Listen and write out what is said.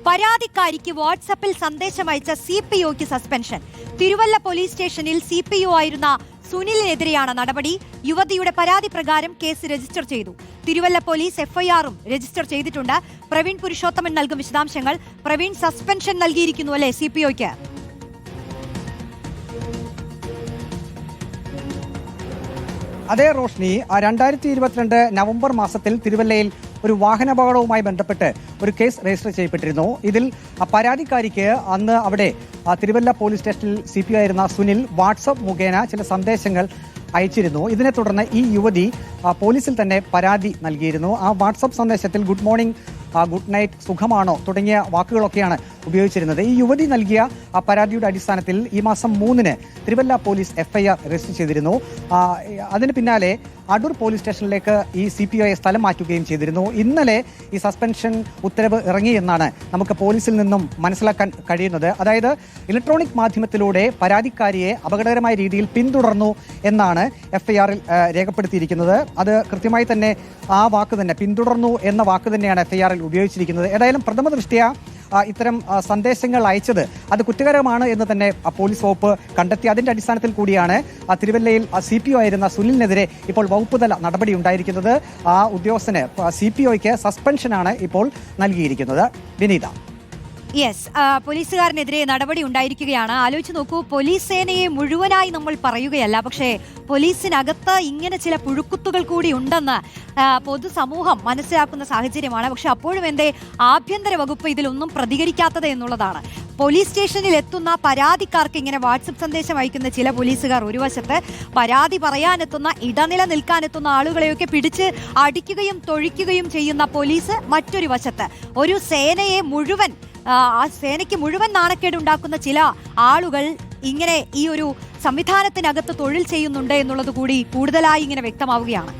പരാതിക്കാരിക്ക് വാട്സാപ്പിൽ സന്ദേശമയച്ച CPOയ്ക്ക് suspension. Thiruvalla police സ്റ്റേഷനിൽ CPO ആയിരുന്ന സുനിലിനെതിരെയാണ് നടപടി. യുവതിയുടെ പരാതി പ്രകാരം കേസ് രജിസ്റ്റർ ചെയ്തു. തിരുവല്ല പോലീസ് FIR-ഉം രജിസ്റ്റർ ചെയ്തിട്ടുണ്ട്. പ്രവീൺ പുരുഷോത്തമൻ നൽകും വിശദാംശങ്ങൾ. പ്രവീൺ, സസ്പെൻഷൻ നൽകിയിരിക്കുന്നു അല്ലേ CPOയ്ക്ക്? അതേ റോഷ്നി, 2022 നവംബർ മാസത്തിൽ തിരുവല്ലയിൽ ഒരു വാഹനാപകടവുമായി ബന്ധപ്പെട്ട് ഒരു കേസ് രജിസ്റ്റർ ചെയ്യപ്പെട്ടിരുന്നു. ഇതിൽ പരാതിക്കാരിക്ക് അന്ന് അവിടെ തിരുവല്ല പോലീസ് സ്റ്റേഷനിൽ CPO ആയിരുന്ന സുനിൽ വാട്സപ്പ് മുഖേന ചില സന്ദേശങ്ങൾ അയച്ചിരുന്നു. ഇതിനെ തുടർന്ന് ഈ യുവതി പോലീസിൽ തന്നെ പരാതി നൽകിയിരുന്നു. ആ വാട്സപ്പ് സന്ദേശത്തിൽ ഗുഡ് മോർണിംഗ്, ഗുഡ് നൈറ്റ്, സുഖമാണോ തുടങ്ങിയ വാക്കുകളൊക്കെയാണ് ഉപയോഗിച്ചിരുന്നത്. ഈ യുവതി നൽകിയ പരാതിയുടെ അടിസ്ഥാനത്തിൽ ഈ മാസം 3-ന് തിരുവല്ല പോലീസ് FIR രജിസ്റ്റർ ചെയ്തിരുന്നു. അതിന് പിന്നാലെ അടൂർ പോലീസ് സ്റ്റേഷനിലേക്ക് ഈ CPOയെ സ്ഥലം മാറ്റുകയും ചെയ്തിരുന്നു. ഇന്നലെ ഈ സസ്പെൻഷൻ ഉത്തരവ് ഇറങ്ങി എന്നാണ് നമുക്ക് പോലീസിൽ നിന്നും മനസ്സിലാക്കാൻ കഴിയുന്നത്. അതായത് ഇലക്ട്രോണിക് മാധ്യമത്തിലൂടെ പരാതിക്കാരിയെ അപകടകരമായ രീതിയിൽ പിന്തുടർന്നു എന്നാണ് FIR-ൽ രേഖപ്പെടുത്തിയിരിക്കുന്നത്. അത് കൃത്യമായി തന്നെ ആ വാക്ക് തന്നെ, പിന്തുടർന്നു എന്ന വാക്ക് തന്നെയാണ് FIR-ൽ ഉപയോഗിച്ചിരിക്കുന്നത്. ഏതായാലും പ്രഥമ ദൃഷ്ട്യാ ഇത്തരം സന്ദേശങ്ങൾ അയച്ചത് അത് കുറ്റകരമാണ് എന്ന് തന്നെ പോലീസ് വകുപ്പ് കണ്ടെത്തി. അതിന്റെ അടിസ്ഥാനത്തിൽ കൂടിയാണ് തിരുവല്ലയിൽ CPO ആയിരുന്ന സുനിലിനെതിരെ ഇപ്പോൾ വകുപ്പ് തല നടപടി ഉണ്ടായിരിക്കുന്നത്. ആ ഉദ്യോഗസ്ഥന് CPOയ്ക്ക് സസ്പെൻഷനാണ് ഇപ്പോൾ നൽകിയിരിക്കുന്നത്. വിനീത. യെസ്, പോലീസുകാരനെതിരെ നടപടി ഉണ്ടായിരിക്കുകയാണ്. ആലോചിച്ച് നോക്കൂ, പോലീസ് സേനയെ മുഴുവനായി നമ്മൾ പറയുകയല്ല, പക്ഷേ പോലീസിനകത്ത് ഇങ്ങനെ ചില പുഴുക്കുത്തുകൾ കൂടി ഉണ്ടെന്ന് പൊതുസമൂഹം മനസ്സിലാക്കുന്ന സാഹചര്യമാണ്. പക്ഷെ അപ്പോഴും എന്തേ ആഭ്യന്തര വകുപ്പ് ഇതിലൊന്നും പ്രതികരിക്കാത്തത് എന്നുള്ളതാണ്. പോലീസ് സ്റ്റേഷനിൽ എത്തുന്ന പരാതിക്കാർക്ക് ഇങ്ങനെ വാട്സപ്പ് സന്ദേശം അയക്കുന്ന ചില പോലീസുകാർ ഒരു വശത്ത്, പരാതി പറയാനെത്തുന്ന, ഇടനില നിൽക്കാനെത്തുന്ന ആളുകളെയൊക്കെ പിടിച്ച് അടിക്കുകയും തൊഴിക്കുകയും ചെയ്യുന്ന പോലീസ് മറ്റൊരു വശത്ത്, ഒരു സേനയെ മുഴുവൻ, ആ സേനയ്ക്ക് മുഴുവൻ നാണക്കേടുണ്ടാക്കുന്ന ചില ആളുകൾ ഇങ്ങനെ ഈ ഒരു സംവിധാനത്തിനകത്ത് തൊഴിൽ ചെയ്യുന്നുണ്ട് എന്നുള്ളത് കൂടി കൂടുതലായി ഇങ്ങനെ വ്യക്തമാവുകയാണ്.